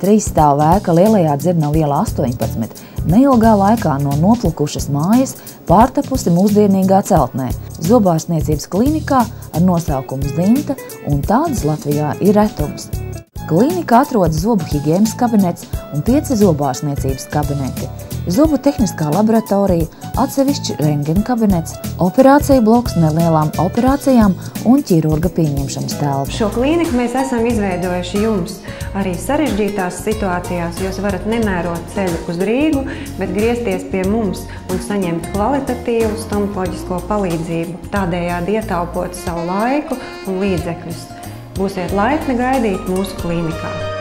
3 stāvu ēka Lielajā Dzirnavu ielā 18 neilgā laikā no noplukušas mājas pārtapusi mūsdienīgā celtnē, zobārstniecības klinikā ar nosaukumu Zinta, un tādas Latvijā ir retums. Klinikā atrodas zobu higienas kabinets un 5 zobārstniecības kabineti, zobu tehniskā laboratorija, atsevišķi rentgena kabinets, operāciju bloks nelielām operācijām un ķirurga pieņemšanas telpa. Šo klīniku mēs esam izveidojuši jums. Arī sarežģītās situācijās jūs varat nemērot ceļu uz Rīgu, bet griezties pie mums un saņemt kvalitatīvu stomatoloģisko palīdzību, tādējādi ietaupot savu laiku un līdzekļus. Būsiet laipni gaidīt mūsu klīnikā.